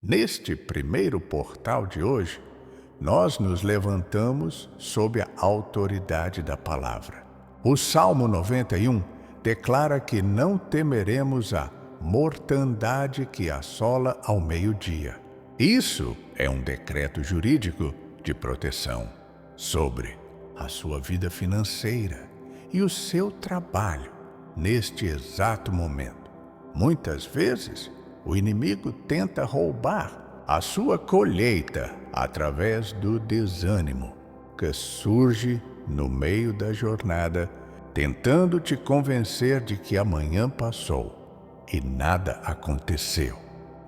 Neste primeiro portal de hoje, nós nos levantamos sob a autoridade da palavra. O Salmo 91 declara que não temeremos a mortandade que assola ao meio-dia. Isso é um decreto jurídico de proteção sobre a sua vida financeira e o seu trabalho neste exato momento. Muitas vezes, o inimigo tenta roubar a sua colheita através do desânimo que surge no meio da jornada, tentando te convencer de que amanhã passou e nada aconteceu.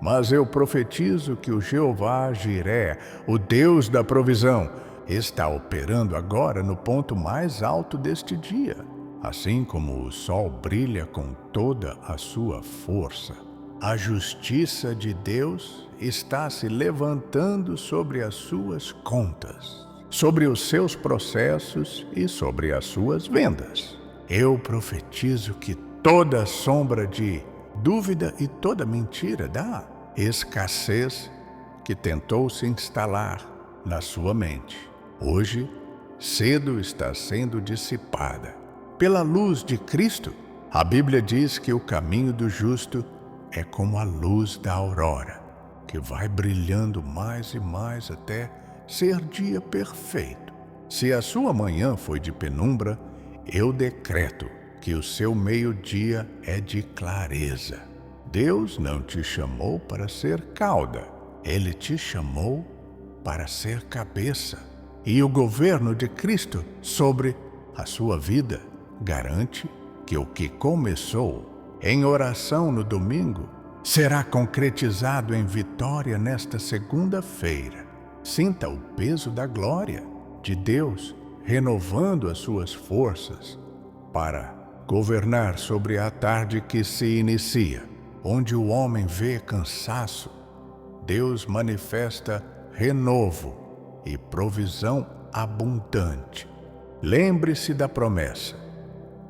Mas eu profetizo que o Jeová Jiré, o Deus da provisão, está operando agora no ponto mais alto deste dia, assim como o sol brilha com toda a sua força. A justiça de Deus está se levantando sobre as suas contas, sobre os seus processos e sobre as suas vendas. Eu profetizo que toda sombra de dúvida e toda mentira da escassez que tentou se instalar na sua mente, hoje, cedo está sendo dissipada. Pela luz de Cristo, a Bíblia diz que o caminho do justo é como a luz da aurora, que vai brilhando mais e mais até ser dia perfeito. Se a sua manhã foi de penumbra, eu decreto que o seu meio-dia é de clareza. Deus não te chamou para ser cauda, Ele te chamou para ser cabeça. E o governo de Cristo sobre a sua vida garante que o que começou em oração no domingo será concretizado em vitória nesta segunda-feira. Sinta o peso da glória de Deus renovando as suas forças para governar sobre a tarde que se inicia. Onde o homem vê cansaço, Deus manifesta renovo e provisão abundante. Lembre-se da promessa: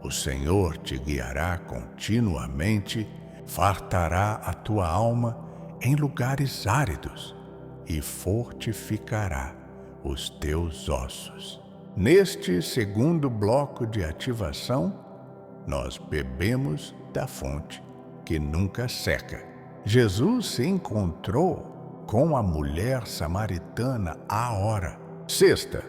o Senhor te guiará continuamente, fartará a tua alma em lugares áridos e fortificará os teus ossos. Neste segundo bloco de ativação, nós bebemos da fonte que nunca seca. Jesus se encontrou com a mulher samaritana à hora sexta,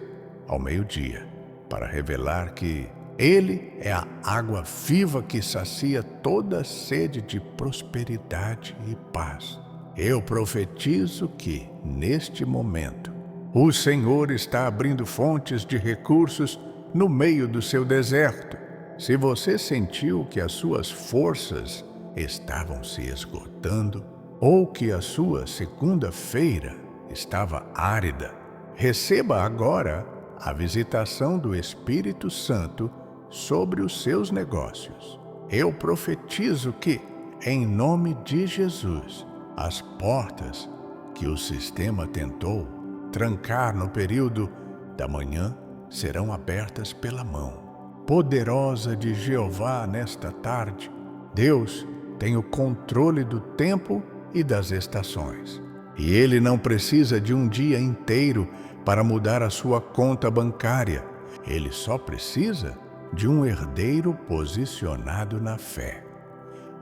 ao meio-dia, para revelar que Ele é a água viva que sacia toda sede de prosperidade e paz. Eu profetizo que, neste momento, o Senhor está abrindo fontes de recursos no meio do seu deserto. Se você sentiu que as suas forças estavam se esgotando, ou que a sua segunda-feira estava árida, receba agora a visitação do Espírito Santo sobre os seus negócios. Eu profetizo que, em nome de Jesus, as portas que o sistema tentou trancar no período da manhã serão abertas pela mão poderosa de Jeová nesta tarde. Deus tem o controle do tempo e das estações. E Ele não precisa de um dia inteiro para mudar a sua conta bancária. Ele só precisa de um herdeiro posicionado na fé.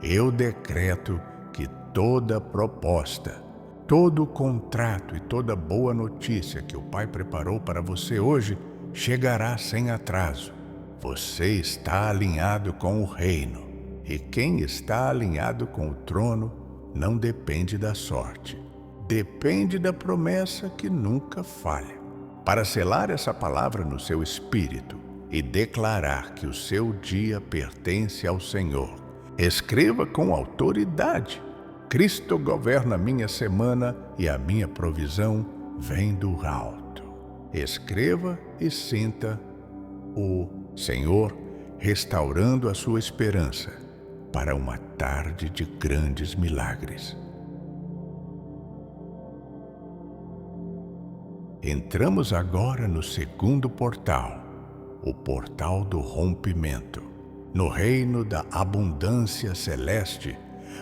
Eu decreto que toda proposta, todo contrato e toda boa notícia que o Pai preparou para você hoje chegará sem atraso. Você está alinhado com o reino. E quem está alinhado com o trono não depende da sorte. Depende da promessa que nunca falha. Para selar essa palavra no seu espírito e declarar que o seu dia pertence ao Senhor, escreva com autoridade: Cristo governa minha semana e a minha provisão vem do alto. Escreva e sinta o Senhor restaurando a sua esperança para uma tarde de grandes milagres. Entramos agora no segundo portal, o portal do rompimento. No reino da abundância celeste,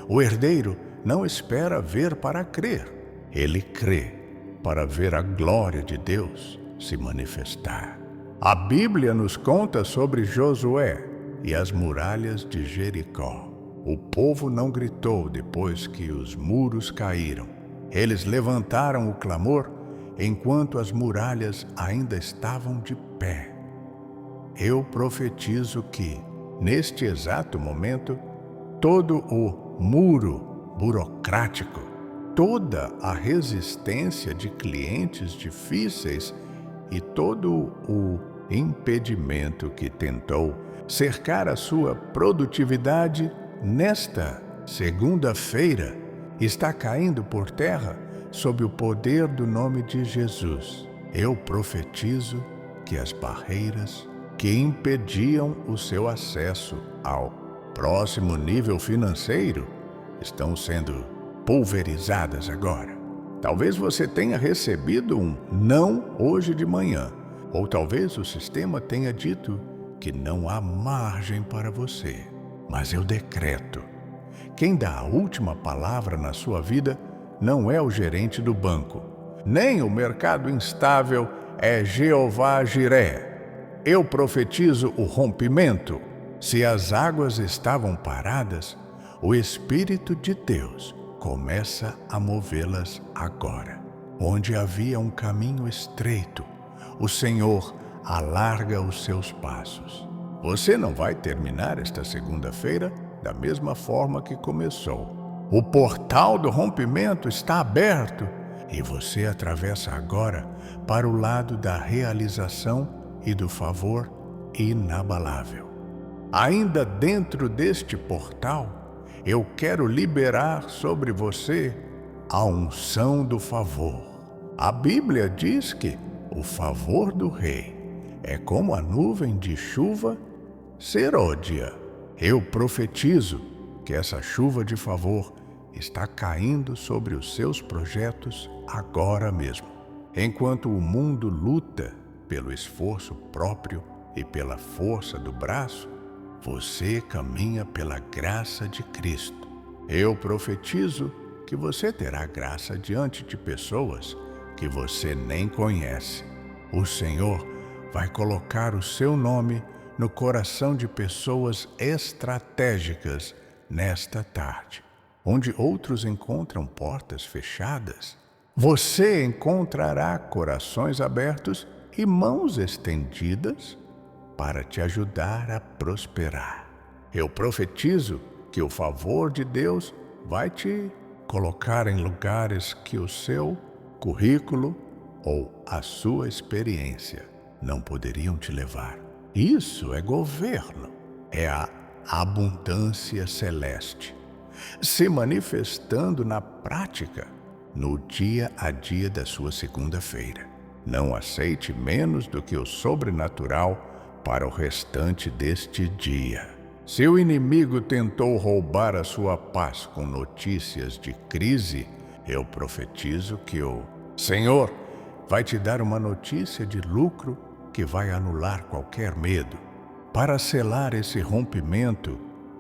o herdeiro não espera ver para crer. ele crê para ver a glória de Deus se manifestar. A Bíblia nos conta sobre Josué e as muralhas de Jericó. O povo não gritou depois que os muros caíram. Eles levantaram o clamor enquanto as muralhas ainda estavam de pé. Eu profetizo que, neste exato momento, todo o muro burocrático, toda a resistência de clientes difíceis e todo o impedimento que tentou cercar a sua produtividade nesta segunda-feira está caindo por terra sob o poder do nome de Jesus. Eu profetizo que as barreiras que impediam o seu acesso ao próximo nível financeiro estão sendo pulverizadas agora. Talvez você tenha recebido um não hoje de manhã, ou talvez o sistema tenha dito que não há margem para você. Mas eu decreto: quem dá a última palavra na sua vida não é o gerente do banco, nem o mercado instável é Jeová Jiré. Eu profetizo o rompimento. Se as águas estavam paradas, o Espírito de Deus começa a movê-las agora. Onde havia um caminho estreito, o Senhor alarga os seus passos. Você não vai terminar esta segunda-feira da mesma forma que começou. O portal do rompimento está aberto e você atravessa agora para o lado da realização e do favor inabalável. Ainda dentro deste portal, eu quero liberar sobre você a unção do favor. A Bíblia diz que o favor do rei é como a nuvem de chuva serôdia. Eu profetizo que essa chuva de favor está caindo sobre os seus projetos agora mesmo. Enquanto o mundo luta pelo esforço próprio e pela força do braço, você caminha pela graça de Cristo. Eu profetizo que você terá graça diante de pessoas que você nem conhece. O Senhor vai colocar o seu nome no coração de pessoas estratégicas nesta tarde, onde outros encontram portas fechadas. Você encontrará corações abertos e mãos estendidas para te ajudar a prosperar. Eu profetizo que o favor de Deus vai te colocar em lugares que o seu currículo ou a sua experiência não poderiam te levar. Isso é governo, é a abundância celeste se manifestando na prática no dia a dia da sua segunda-feira. Não aceite menos do que o sobrenatural para o restante deste dia. Se o inimigo tentou roubar a sua paz com notícias de crise, eu profetizo que o Senhor vai te dar uma notícia de lucro que vai anular qualquer medo. Para selar esse rompimento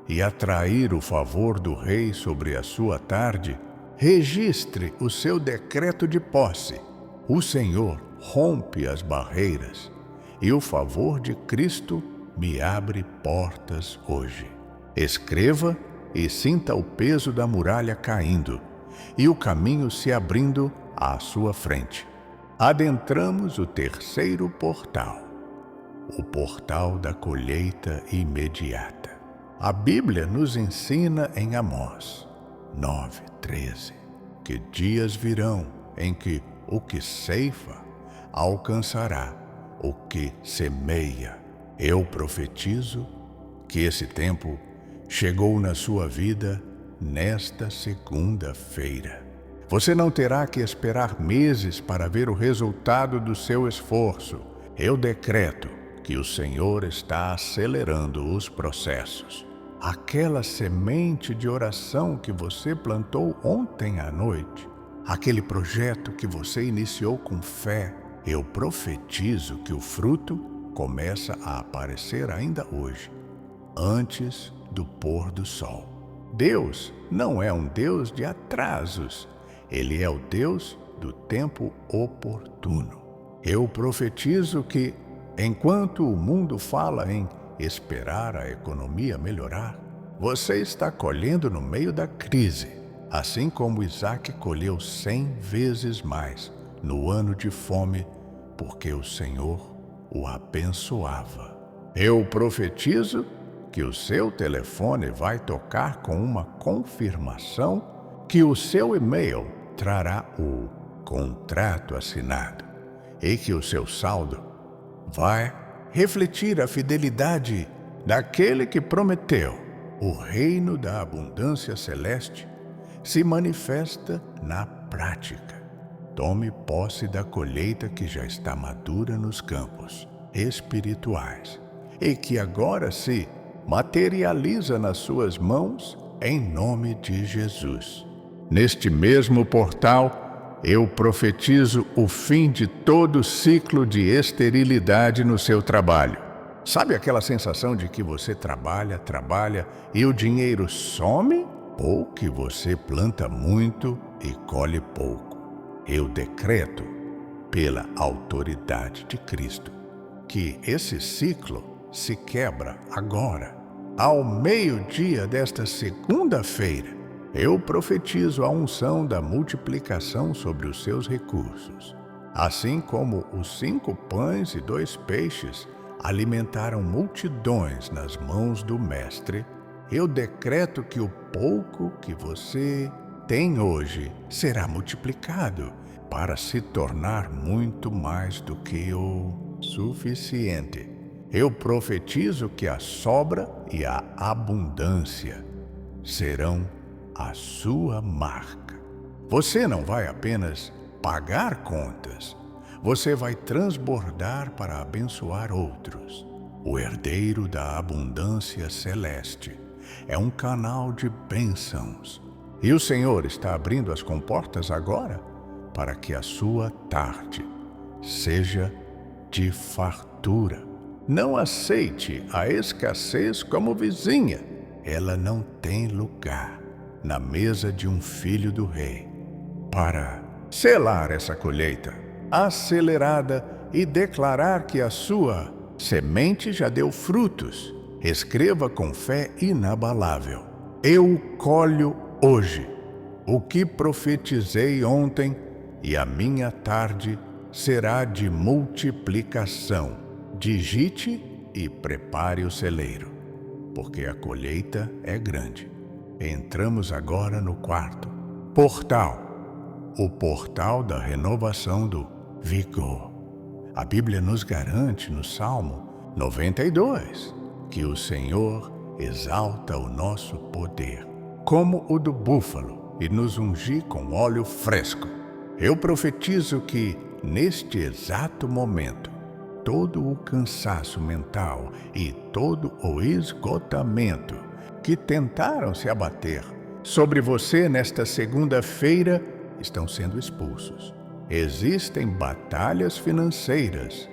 e atrair o favor do rei sobre a sua tarde, registre o seu decreto de posse. O Senhor rompe as barreiras e o favor de Cristo me abre portas hoje. Escreva e sinta o peso da muralha caindo e o caminho se abrindo à sua frente. Adentramos o terceiro portal, o portal da colheita imediata. A Bíblia nos ensina em Amós 9:13 que dias virão em que o que ceifa alcançará o que semeia. Eu profetizo que esse tempo chegou na sua vida nesta segunda-feira. Você não terá que esperar meses para ver o resultado do seu esforço. Eu decreto que o Senhor está acelerando os processos. Aquela semente de oração que você plantou ontem à noite, aquele projeto que você iniciou com fé, eu profetizo que o fruto começa a aparecer ainda hoje, antes do pôr do sol. Deus não é um Deus de atrasos. Ele é o Deus do tempo oportuno. Eu profetizo que, enquanto o mundo fala em esperar a economia melhorar, você está colhendo no meio da crise, assim como Isaac colheu 100 vezes mais no ano de fome, porque o Senhor o abençoava. Eu profetizo que o seu telefone vai tocar com uma confirmação que o seu e-mail trará o contrato assinado e que o seu saldo vai refletir a fidelidade daquele que prometeu. O reino da abundância celeste se manifesta na prática. Tome posse da colheita que já está madura nos campos espirituais e que agora se materializa nas suas mãos em nome de Jesus. Neste mesmo portal, eu profetizo o fim de todo ciclo de esterilidade no seu trabalho. Sabe aquela sensação de que você trabalha e o dinheiro some? Ou que você planta muito e colhe pouco? Eu decreto, pela autoridade de Cristo, que esse ciclo se quebra agora. Ao meio-dia desta segunda-feira, eu profetizo a unção da multiplicação sobre os seus recursos. Assim como os 5 pães e 2 peixes alimentaram multidões nas mãos do Mestre, eu decreto que o pouco que você tem hoje será multiplicado para se tornar muito mais do que o suficiente. Eu profetizo que a sobra e a abundância serão a sua marca. Você não vai apenas pagar contas, você vai transbordar para abençoar outros. O herdeiro da abundância celeste é um canal de bênçãos. E o Senhor está abrindo as comportas agora para que a sua tarde seja de fartura. Não aceite a escassez como vizinha. Ela não tem lugar na mesa de um filho do rei. Para selar essa colheita acelerada e declarar que a sua semente já deu frutos, escreva com fé inabalável: eu colho hoje o que profetizei ontem, e a minha tarde será de multiplicação. Digite e prepare o celeiro, porque a colheita é grande. Entramos agora no quarto portal, o portal da renovação do vigor. A Bíblia nos garante no Salmo 92 que o Senhor exalta o nosso poder, como o do búfalo, e nos ungir com óleo fresco. Eu profetizo que, neste exato momento, todo o cansaço mental e todo o esgotamento que tentaram se abater sobre você nesta segunda-feira estão sendo expulsos. Existem batalhas financeiras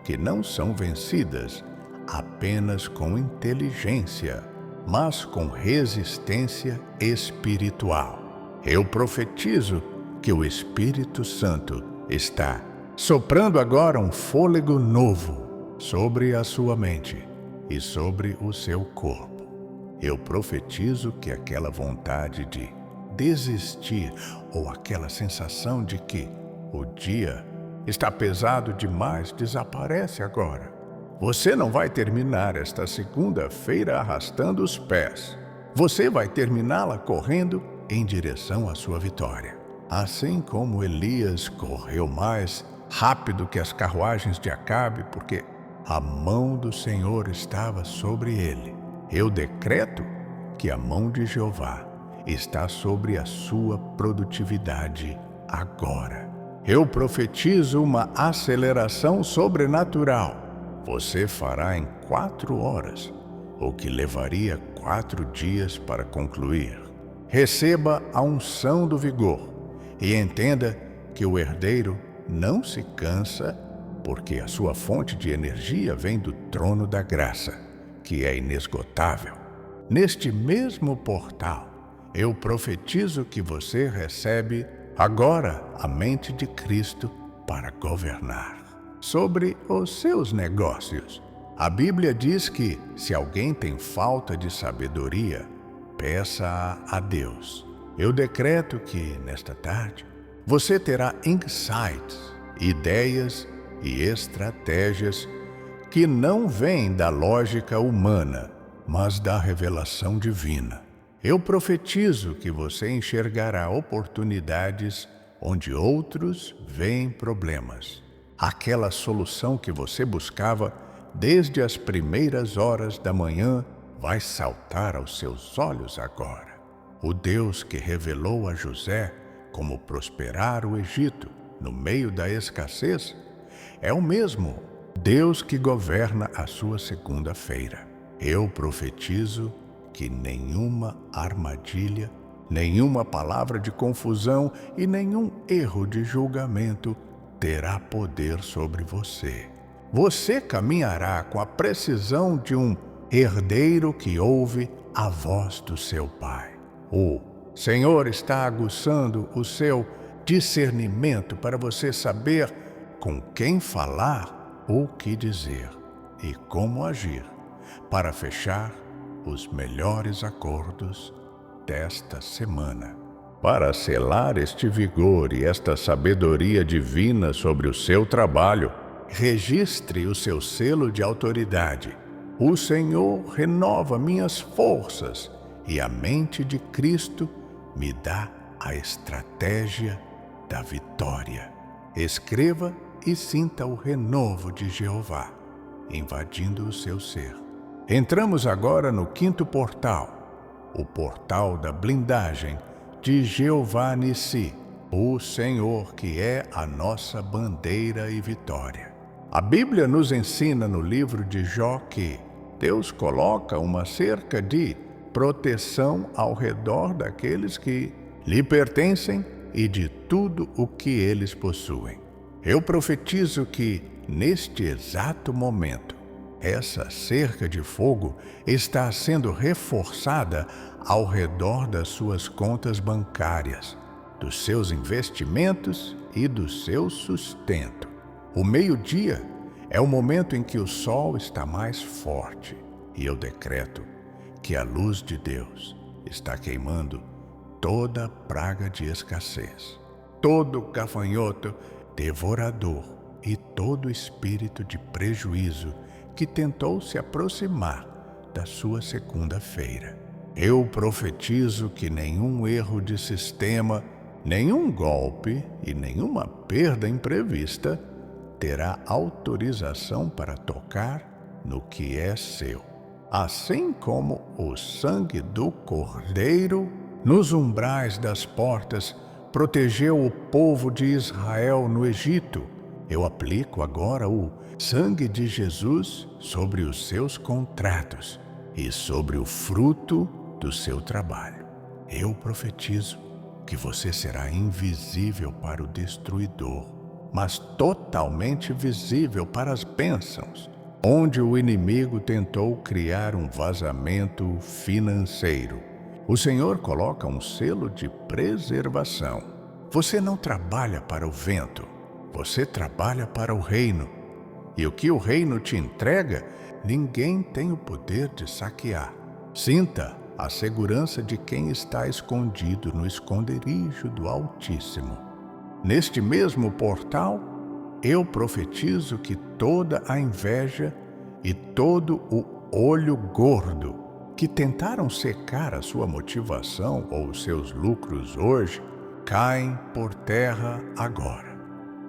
que não são vencidas apenas com inteligência, mas com resistência espiritual. Eu profetizo que o Espírito Santo está soprando agora um fôlego novo sobre a sua mente e sobre o seu corpo. Eu profetizo que aquela vontade de desistir ou aquela sensação de que o dia está pesado demais desaparece agora. Você não vai terminar esta segunda-feira arrastando os pés. Você vai terminá-la correndo em direção à sua vitória. Assim como Elias correu mais rápido que as carruagens de Acabe, porque a mão do Senhor estava sobre ele. Eu decreto que a mão de Jeová está sobre a sua produtividade agora. Eu profetizo uma aceleração sobrenatural. Você fará em 4 horas o que levaria 4 dias para concluir. Receba a unção do vigor e entenda que o herdeiro não se cansa, porque a sua fonte de energia vem do trono da graça, que é inesgotável. Neste mesmo portal, eu profetizo que você recebe agora a mente de Cristo para governar sobre os seus negócios. A Bíblia diz que, se alguém tem falta de sabedoria, peça a Deus. Eu decreto que, nesta tarde, você terá insights, ideias e estratégias que não vêm da lógica humana, mas da revelação divina. Eu profetizo que você enxergará oportunidades onde outros veem problemas. Aquela solução que você buscava desde as primeiras horas da manhã vai saltar aos seus olhos agora. O Deus que revelou a José como prosperar o Egito no meio da escassez é o mesmo Deus que governa a sua segunda-feira. Eu profetizo que nenhuma armadilha, nenhuma palavra de confusão e nenhum erro de julgamento terá poder sobre você. Você caminhará com a precisão de um herdeiro que ouve a voz do seu pai. O Senhor está aguçando o seu discernimento para você saber com quem falar, o que dizer e como agir para fechar os melhores acordos desta semana. Para selar este vigor e esta sabedoria divina sobre o seu trabalho, registre o seu selo de autoridade. O Senhor renova minhas forças e a mente de Cristo me dá a estratégia da vitória. Escreva e sinta o renovo de Jeová invadindo o seu ser. Entramos agora no quinto portal, o portal da blindagem de Jeová Nissi, o Senhor que é a nossa bandeira e vitória. A Bíblia nos ensina no livro de Jó que Deus coloca uma cerca de proteção ao redor daqueles que lhe pertencem e de tudo o que eles possuem. Eu profetizo que, neste exato momento, essa cerca de fogo está sendo reforçada ao redor das suas contas bancárias, dos seus investimentos e do seu sustento. O meio-dia é o momento em que o sol está mais forte e eu decreto que a luz de Deus está queimando toda praga de escassez, todo gafanhoto devorador e todo espírito de prejuízo que tentou se aproximar da sua segunda-feira. Eu profetizo que nenhum erro de sistema, nenhum golpe e nenhuma perda imprevista terá autorização para tocar no que é seu. Assim como o sangue do Cordeiro nos umbrais das portas protegeu o povo de Israel no Egito, eu aplico agora o sangue de Jesus sobre os seus contratos e sobre o fruto do seu trabalho. Eu profetizo que você será invisível para o destruidor, mas totalmente visível para as bênçãos, onde o inimigo tentou criar um vazamento financeiro. O Senhor coloca um selo de preservação. Você não trabalha para o vento, você trabalha para o reino. E o que o reino te entrega, ninguém tem o poder de saquear. Sinta a segurança de quem está escondido no esconderijo do Altíssimo. Neste mesmo portal, eu profetizo que toda a inveja e todo o olho gordo que tentaram secar a sua motivação ou os seus lucros hoje, caem por terra agora,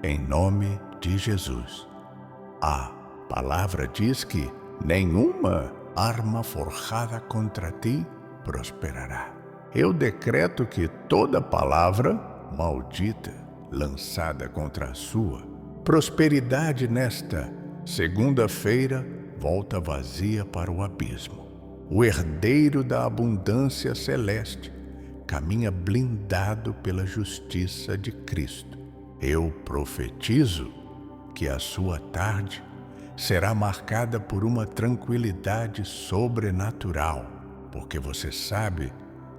em nome de Jesus. A palavra diz que nenhuma arma forjada contra ti prosperará. Eu decreto que toda palavra maldita lançada contra a sua prosperidade nesta segunda-feira volta vazia para o abismo. O herdeiro da abundância celeste caminha blindado pela justiça de Cristo. Eu profetizo que a sua tarde será marcada por uma tranquilidade sobrenatural, porque você sabe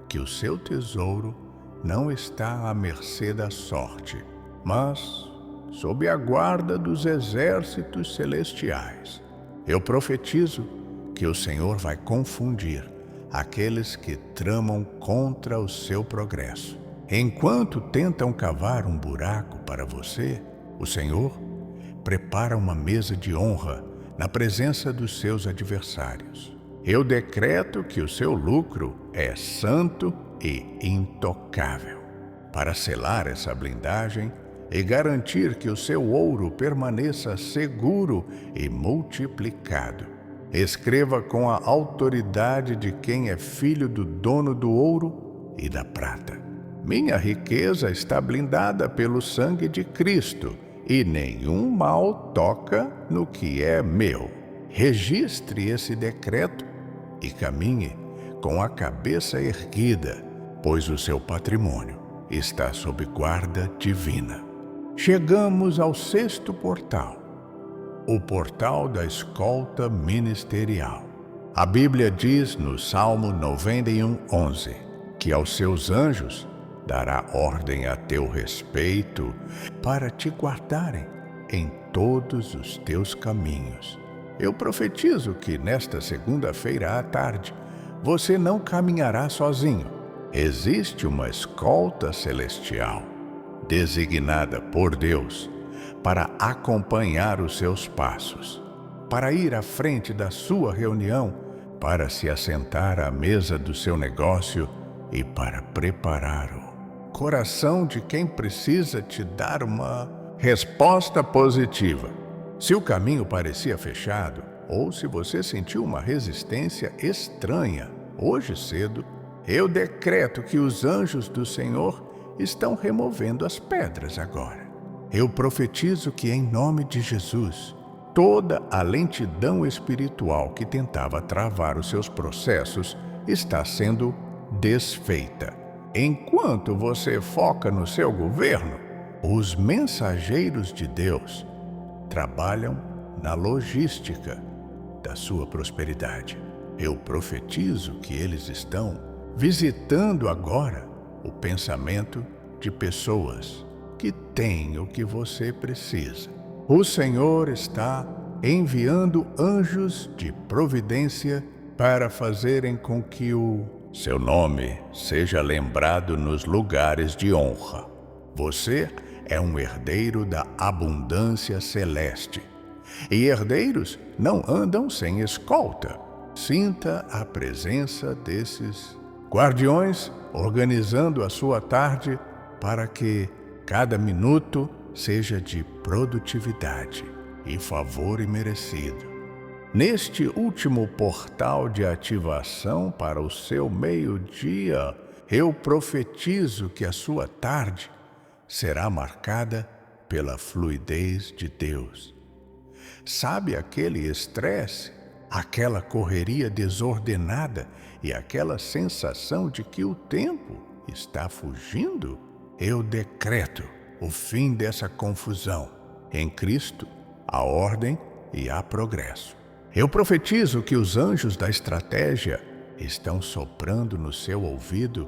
que o seu tesouro não está à mercê da sorte, mas sob a guarda dos exércitos celestiais. Eu profetizo que o Senhor vai confundir aqueles que tramam contra o seu progresso. Enquanto tentam cavar um buraco para você, o Senhor prepara uma mesa de honra na presença dos seus adversários. Eu decreto que o seu lucro é santo e intocável. Para selar essa blindagem e garantir que o seu ouro permaneça seguro e multiplicado, escreva com a autoridade de quem é filho do dono do ouro e da prata: minha riqueza está blindada pelo sangue de Cristo, e nenhum mal toca no que é meu. Registre esse decreto e caminhe com a cabeça erguida, pois o seu patrimônio está sob guarda divina. Chegamos ao 6º portal, o portal da escolta ministerial. A Bíblia diz no Salmo 91:11 que aos seus anjos dará ordem a teu respeito para te guardarem em todos os teus caminhos. Eu profetizo que nesta segunda-feira à tarde você não caminhará sozinho. Existe uma escolta celestial designada por Deus para acompanhar os seus passos, para ir à frente da sua reunião, para se assentar à mesa do seu negócio e para preparar o coração de quem precisa te dar uma resposta positiva. Se o caminho parecia fechado, ou se você sentiu uma resistência estranha, hoje cedo, eu decreto que os anjos do Senhor estão removendo as pedras agora. Eu profetizo que, em nome de Jesus, toda a lentidão espiritual que tentava travar os seus processos está sendo desfeita. Enquanto você foca no seu governo, os mensageiros de Deus trabalham na logística da sua prosperidade. Eu profetizo que eles estão visitando agora o pensamento de pessoas que têm o que você precisa. O Senhor está enviando anjos de providência para fazerem com que o seu nome seja lembrado nos lugares de honra. Você é um herdeiro da abundância celeste. E herdeiros não andam sem escolta. Sinta a presença desses guardiões organizando a sua tarde para que cada minuto seja de produtividade e favor imerecido. Neste último portal de ativação para o seu meio-dia, eu profetizo que a sua tarde será marcada pela fluidez de Deus. Sabe aquele estresse, aquela correria desordenada e aquela sensação de que o tempo está fugindo? Eu decreto o fim dessa confusão. Em Cristo, há ordem e há progresso. Eu profetizo que os anjos da estratégia estão soprando no seu ouvido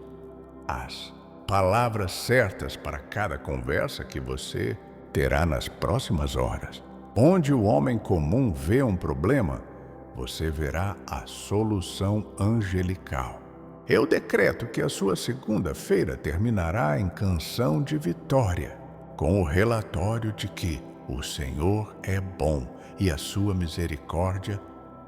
as palavras certas para cada conversa que você terá nas próximas horas. Onde o homem comum vê um problema, você verá a solução angelical. Eu decreto que a sua segunda-feira terminará em canção de vitória, com o relatório de que o Senhor é bom e a sua misericórdia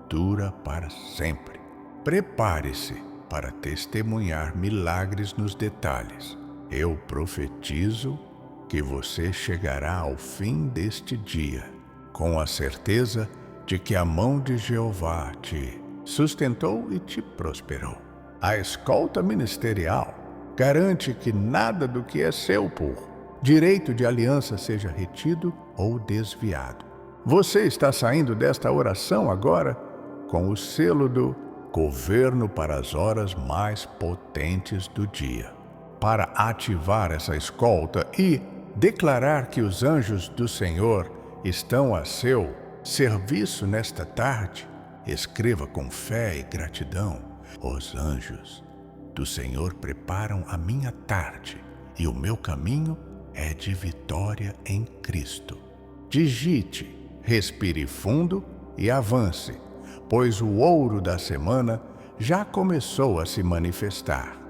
dura para sempre. Prepare-se para testemunhar milagres nos detalhes. Eu profetizo que você chegará ao fim deste dia com a certeza de que a mão de Jeová te sustentou e te prosperou. A escolta ministerial garante que nada do que é seu por direito de aliança seja retido ou desviado. Você está saindo desta oração agora com o selo do governo para as horas mais potentes do dia. Para ativar essa escolta e declarar que os anjos do Senhor estão a seu serviço nesta tarde, escreva com fé e gratidão: os anjos do Senhor preparam a minha tarde, e o meu caminho é de vitória em Cristo. Digite, respire fundo e avance, pois o ouro da semana já começou a se manifestar.